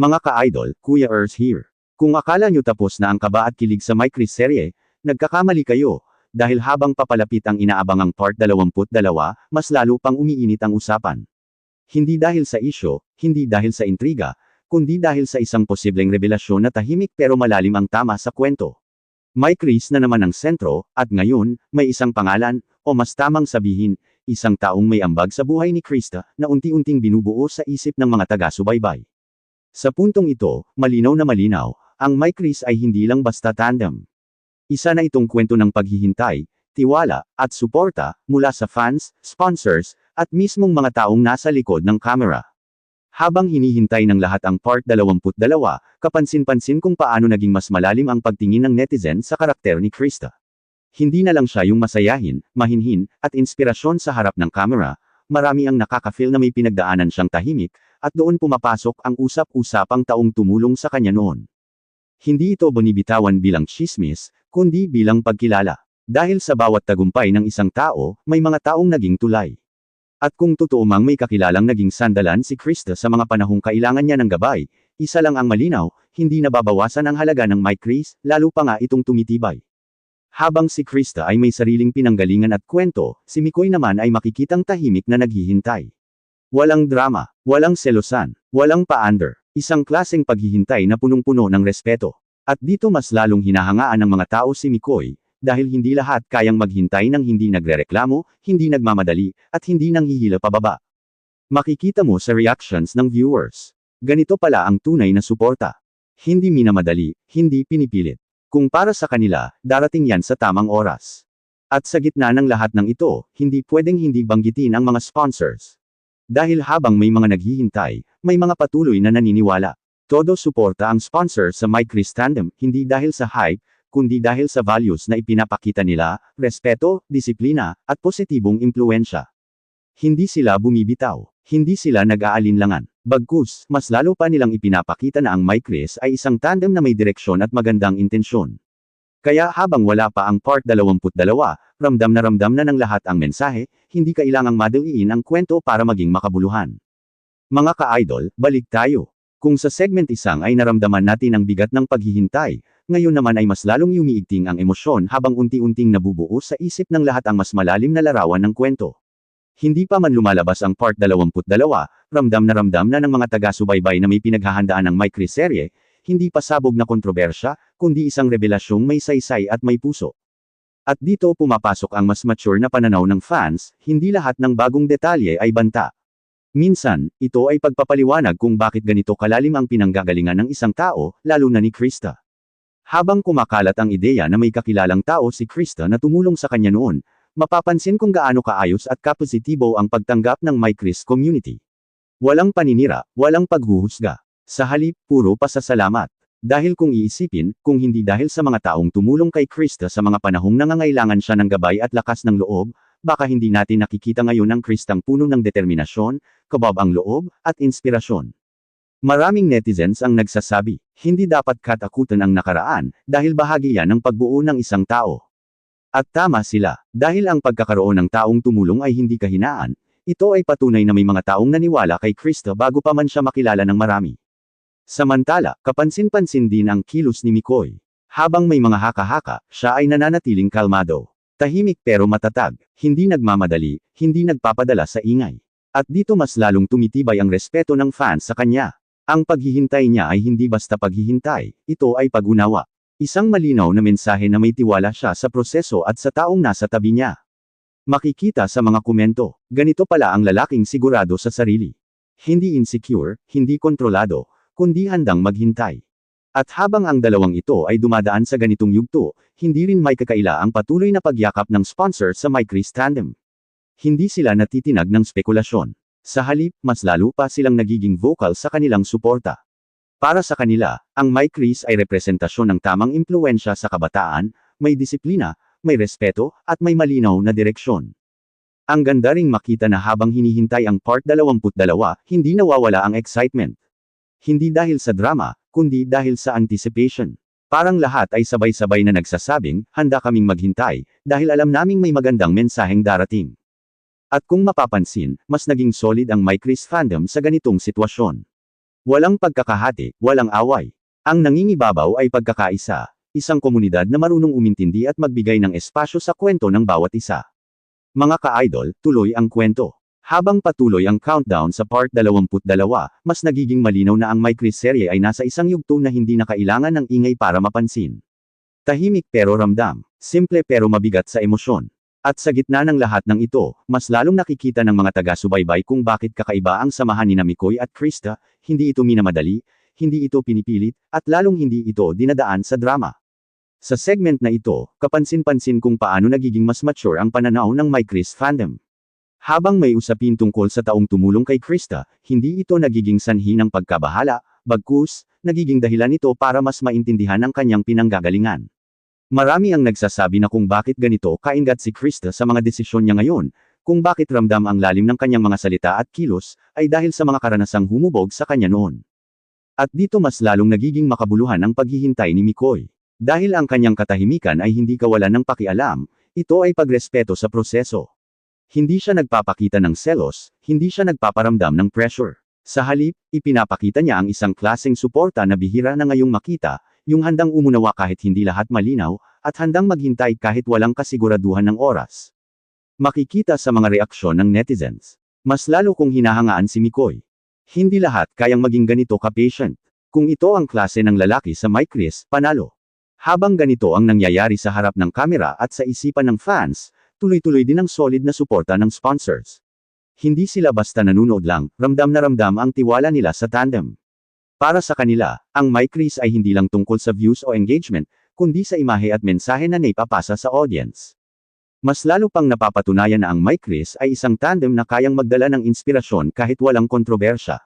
Mga ka-idol, Kuya Earth here. Kung akala nyo tapos na ang kaba at kilig sa My Chris serye, nagkakamali kayo, dahil habang papalapit ang inaabangang part 22, mas lalo pang umiinit ang usapan. Hindi dahil sa isyo, hindi dahil sa intriga, kundi dahil sa isang posibleng revelasyon na tahimik pero malalim ang tama sa kwento. My Chris na naman ang sentro, at ngayon, may isang pangalan, o mas tamang sabihin, isang taong may ambag sa buhay ni Krista, na unti-unting binubuo sa isip ng mga taga-subaybay. Sa puntong ito, malinaw na malinaw, ang My Chris ay hindi lang basta tandem. Isa na itong kwento ng paghihintay, tiwala, at suporta, mula sa fans, sponsors, at mismong mga taong nasa likod ng kamera. Habang hinihintay ng lahat ang part 22, kapansin-pansin kung paano naging mas malalim ang pagtingin ng netizen sa karakter ni Krista. Hindi na lang siya yung masayahin, mahinhin, at inspirasyon sa harap ng kamera, marami ang nakaka-feel na may pinagdaanan siyang tahimik, at doon pumapasok ang usap-usapang taong tumulong sa kanya noon. Hindi ito binibitawan bilang chismis, kundi bilang pagkilala. Dahil sa bawat tagumpay ng isang tao, may mga taong naging tulay. At kung totoo mang may kakilalang naging sandalan si Krista sa mga panahong kailangan niya ng gabay, isa lang ang malinaw, hindi nababawasan ang halaga ng My Chris, lalo pa nga itong tumitibay. Habang si Krista ay may sariling pinanggalingan at kwento, si Mikoy naman ay makikitang tahimik na naghihintay. Walang drama, walang selosan, walang paander, isang klaseng paghihintay na punong-puno ng respeto. At dito mas lalong hinahangaan ng mga tao si Mikoy, dahil hindi lahat kayang maghintay ng hindi nagrereklamo, hindi nagmamadali, at hindi nanghihila pababa. Makikita mo sa reactions ng viewers. Ganito pala ang tunay na suporta. Hindi minamadali, hindi pinipilit. Kung para sa kanila, darating yan sa tamang oras. At sa gitna ng lahat ng ito, hindi pwedeng hindi banggitin ang mga sponsors. Dahil habang may mga naghihintay, may mga patuloy na naniniwala. Todo suporta ang sponsor sa My Chris Tandem, hindi dahil sa hype, kundi dahil sa values na ipinapakita nila, respeto, disiplina, at positibong impluensya. Hindi sila bumibitaw. Hindi sila nag-aalinlangan. Bagkus, mas lalo pa nilang ipinapakita na ang My Chris ay isang tandem na may direksyon at magandang intensyon. Kaya habang wala pa ang part 22, ramdam na ng lahat ang mensahe, hindi kailangang madaliin ang kwento para maging makabuluhan. Mga ka-idol, balik tayo. Kung sa segment isang ay naramdaman natin ang bigat ng paghihintay, ngayon naman ay mas lalong umiigting ang emosyon habang unti-unting nabubuo sa isip ng lahat ang mas malalim na larawan ng kwento. Hindi pa man lumalabas ang part 22, ramdam na ng mga taga-subaybay na may pinaghahandaan ng My Chris serye, hindi pa sabog na kontrobersya, kundi isang revelasyong may saysay at may puso. At dito pumapasok ang mas mature na pananaw ng fans, hindi lahat ng bagong detalye ay banta. Minsan, ito ay pagpapaliwanag kung bakit ganito kalalim ang pinanggagalingan ng isang tao, lalo na ni Krista. Habang kumakalat ang ideya na may kakilalang tao si Krista na tumulong sa kanya noon, mapapansin kung gaano kaayos at kapositibo ang pagtanggap ng My Chris community. Walang paninira, walang paghuhusga. Sa halip, puro pasasalamat. Dahil kung iisipin, kung hindi dahil sa mga taong tumulong kay Krista sa mga panahong nangangailangan siya ng gabay at lakas ng loob, baka hindi natin nakikita ngayon ang Kristang puno ng determinasyon, kabab ang loob, at inspirasyon. Maraming netizens ang nagsasabi, hindi dapat katakutan ang nakaraan, dahil bahagi yan ng pagbuo ng isang tao. At tama sila, dahil ang pagkakaroon ng taong tumulong ay hindi kahinaan, ito ay patunay na may mga taong naniwala kay Krista bago pa man siya makilala ng marami. Samantala, kapansin-pansin din ang kilos ni Mikoy. Habang may mga haka-haka, siya ay nananatiling kalmado. Tahimik pero matatag, hindi nagmamadali, hindi nagpapadala sa ingay. At dito mas lalong tumitibay ang respeto ng fans sa kanya. Ang paghihintay niya ay hindi basta paghihintay, ito ay pag-unawa. Isang malinaw na mensahe na may tiwala siya sa proseso at sa taong nasa tabi niya. Makikita sa mga komento, ganito pala ang lalaking sigurado sa sarili. Hindi insecure, hindi kontrolado, kundi handang maghintay. At habang ang dalawang ito ay dumadaan sa ganitong yugto, hindi rin may kakaila ang patuloy na pagyakap ng sponsor sa My Chris Tandem. Hindi sila natitinag ng spekulasyon. Sa halip, mas lalo pa silang nagiging vocal sa kanilang suporta. Para sa kanila, ang My Chris ay representasyon ng tamang impluensya sa kabataan, may disiplina, may respeto, at may malinaw na direksyon. Ang ganda ring makita na habang hinihintay ang part 22, hindi nawawala ang excitement. Hindi dahil sa drama, kundi dahil sa anticipation. Parang lahat ay sabay-sabay na nagsasabing, handa kaming maghintay, dahil alam naming may magandang mensaheng darating. At kung mapapansin, mas naging solid ang My Chris fandom sa ganitong sitwasyon. Walang pagkakahati, walang away. Ang nangingibabaw ay pagkakaisa, isang komunidad na marunong umintindi at magbigay ng espasyo sa kwento ng bawat isa. Mga ka-idol, tuloy ang kwento. Habang patuloy ang countdown sa part 22, mas nagiging malinaw na ang My Chris serye ay nasa isang yugto na hindi na kailangan ng ingay para mapansin. Tahimik pero ramdam, simple pero mabigat sa emosyon. At sa gitna ng lahat ng ito, mas lalong nakikita ng mga taga-subaybay kung bakit kakaiba ang samahan ni Mikoy at Krista, hindi ito minamadali, hindi ito pinipilit, at lalong hindi ito dinadaan sa drama. Sa segment na ito, kapansin-pansin kung paano nagiging mas mature ang pananaw ng My Chris fandom. Habang may usapin tungkol sa taong tumulong kay Krista, hindi ito nagiging sanhi ng pagkabahala, bagkus, nagiging dahilan ito para mas maintindihan ang kanyang pinanggagalingan. Marami ang nagsasabi na kung bakit ganito kaingat si Krista sa mga desisyon niya ngayon, kung bakit ramdam ang lalim ng kanyang mga salita at kilos, ay dahil sa mga karanasang humubog sa kanya noon. At dito mas lalong nagiging makabuluhan ang paghihintay ni Mikoy. Dahil ang kanyang katahimikan ay hindi kawalan ng pakialam, ito ay pagrespeto sa proseso. Hindi siya nagpapakita ng selos, hindi siya nagpaparamdam ng pressure. Sa halip, ipinapakita niya ang isang klaseng suporta na bihira na ngayong makita, yung handang umunawa kahit hindi lahat malinaw, at handang maghintay kahit walang kasiguraduhan ng oras. Makikita sa mga reaksyon ng netizens. Mas lalo kung hinahangaan si Mikoy. Hindi lahat kayang maging ganito ka-patient. Kung ito ang klase ng lalaki sa My Chris, panalo. Habang ganito ang nangyayari sa harap ng kamera at sa isipan ng fans, tuloy-tuloy din ang solid na suporta ng sponsors. Hindi sila basta nanunood lang, ramdam na ramdam ang tiwala nila sa tandem. Para sa kanila, ang My Chris ay hindi lang tungkol sa views o engagement, kundi sa imahe at mensahe na naipapasa sa audience. Mas lalo pang napapatunayan na ang My Chris ay isang tandem na kayang magdala ng inspirasyon kahit walang kontrobersya.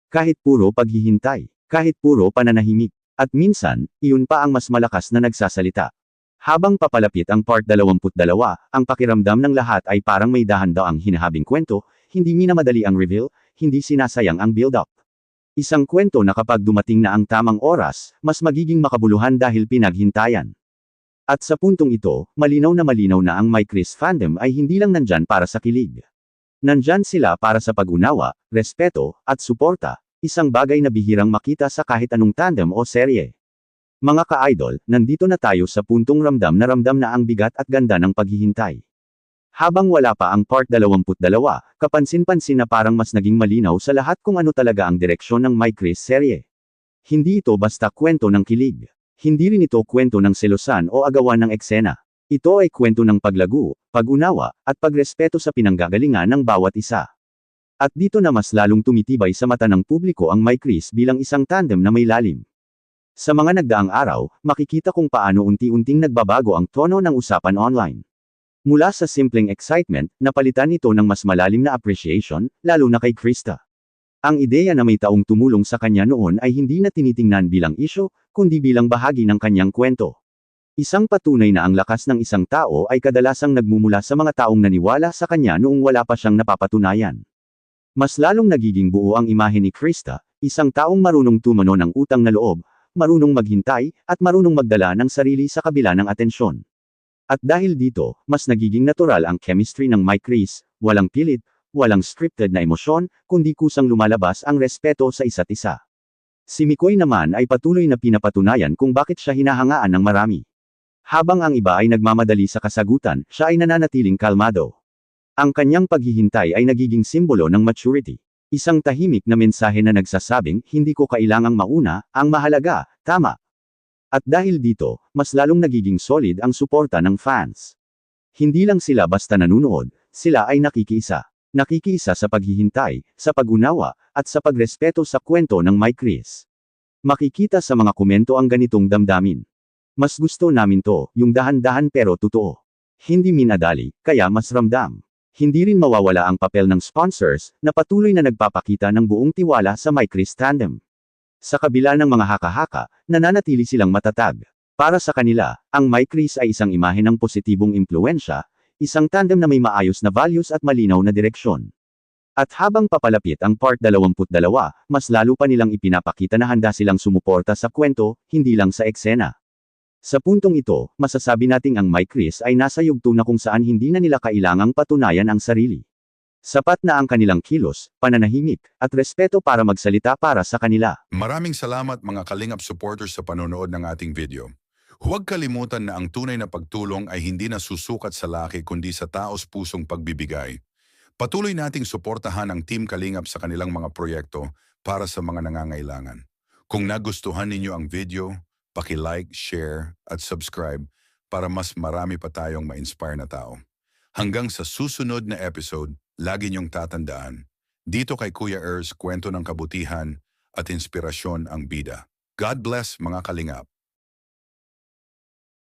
Kahit puro paghihintay, kahit puro pananahimik, at minsan, iyon pa ang mas malakas na nagsasalita. Habang papalapit ang part 22, ang pakiramdam ng lahat ay parang may dahan-daang hinahabing kwento, hindi minamadali ang reveal, hindi sinasayang ang build-up. Isang kwento na kapag dumating na ang tamang oras, mas magiging makabuluhan dahil pinaghintayan. At sa puntong ito, malinaw na ang My Chris fandom ay hindi lang nandyan para sa kilig. Nandyan sila para sa pag-unawa, respeto, at suporta, isang bagay na bihirang makita sa kahit anong tandem o serye. Mga ka-idol, nandito na tayo sa puntong ramdam na ang bigat at ganda ng paghihintay. Habang wala pa ang part 22, kapansin-pansin na parang mas naging malinaw sa lahat kung ano talaga ang direksyon ng My Chris serye. Hindi ito basta kwento ng kilig. Hindi rin ito kwento ng selosan o agawan ng eksena. Ito ay kwento ng paglago, pag-unawa, at pagrespeto sa pinanggagalingan ng bawat isa. At dito na mas lalong tumitibay sa mata ng publiko ang My Chris bilang isang tandem na may lalim. Sa mga nagdaang araw, makikita kung paano unti-unting nagbabago ang tono ng usapan online. Mula sa simpleng excitement, napalitan ito ng mas malalim na appreciation, lalo na kay Krista. Ang ideya na may taong tumulong sa kanya noon ay hindi na tinitingnan bilang isyu, kundi bilang bahagi ng kanyang kwento. Isang patunay na ang lakas ng isang tao ay kadalasang nagmumula sa mga taong naniwala sa kanya noong wala pa siyang napapatunayan. Mas lalong nagiging buo ang imahe ni Krista, isang taong marunong tumano ng utang na loob, marunong maghintay, at marunong magdala ng sarili sa kabila ng atensyon. At dahil dito, mas nagiging natural ang chemistry ng My Chris, walang pilit, walang scripted na emosyon, kundi kusang lumalabas ang respeto sa isa't isa. Si Mikoy naman ay patuloy na pinapatunayan kung bakit siya hinahangaan ng marami. Habang ang iba ay nagmamadali sa kasagutan, siya ay nananatiling kalmado. Ang kanyang paghihintay ay nagiging simbolo ng maturity. Isang tahimik na mensahe na nagsasabing, hindi ko kailangang mauna, ang mahalaga, tama. At dahil dito, mas lalong nagiging solid ang suporta ng fans. Hindi lang sila basta nanunood, sila ay nakikiisa. Nakikiisa sa paghihintay, sa pag-unawa, at sa pagrespeto sa kwento ng My Chris. Makikita sa mga komento ang ganitong damdamin. Mas gusto namin to, yung dahan-dahan pero totoo. Hindi minadali, kaya mas ramdam. Hindi rin mawawala ang papel ng sponsors, na patuloy na nagpapakita ng buong tiwala sa My Chris tandem. Sa kabila ng mga haka-haka, nananatili silang matatag. Para sa kanila, ang My Chris ay isang imahe ng positibong impluensya, isang tandem na may maayos na values at malinaw na direksyon. At habang papalapit ang part 22, mas lalo pa nilang ipinapakita na handa silang sumuporta sa kwento, hindi lang sa eksena. Sa puntong ito, masasabi nating ang My Chris ay nasa yugto na kung saan hindi na nila kailangang patunayan ang sarili. Sapat na ang kanilang kilos, pananahimik, at respeto para magsalita para sa kanila. Maraming salamat mga Kalingap supporters sa panonood ng ating video. Huwag kalimutan na ang tunay na pagtulong ay hindi nasusukat sa laki kundi sa taos pusong pagbibigay. Patuloy nating suportahan ang Team Kalingap sa kanilang mga proyekto para sa mga nangangailangan. Kung nagustuhan ninyo ang video, paki-like, share, at subscribe para mas marami pa tayong ma-inspire na tao. Hanggang sa susunod na episode, lagi niyong tatandaan. Dito kay Kuya Ers, kwento ng kabutihan at inspirasyon ang bida. God bless mga Kalingap.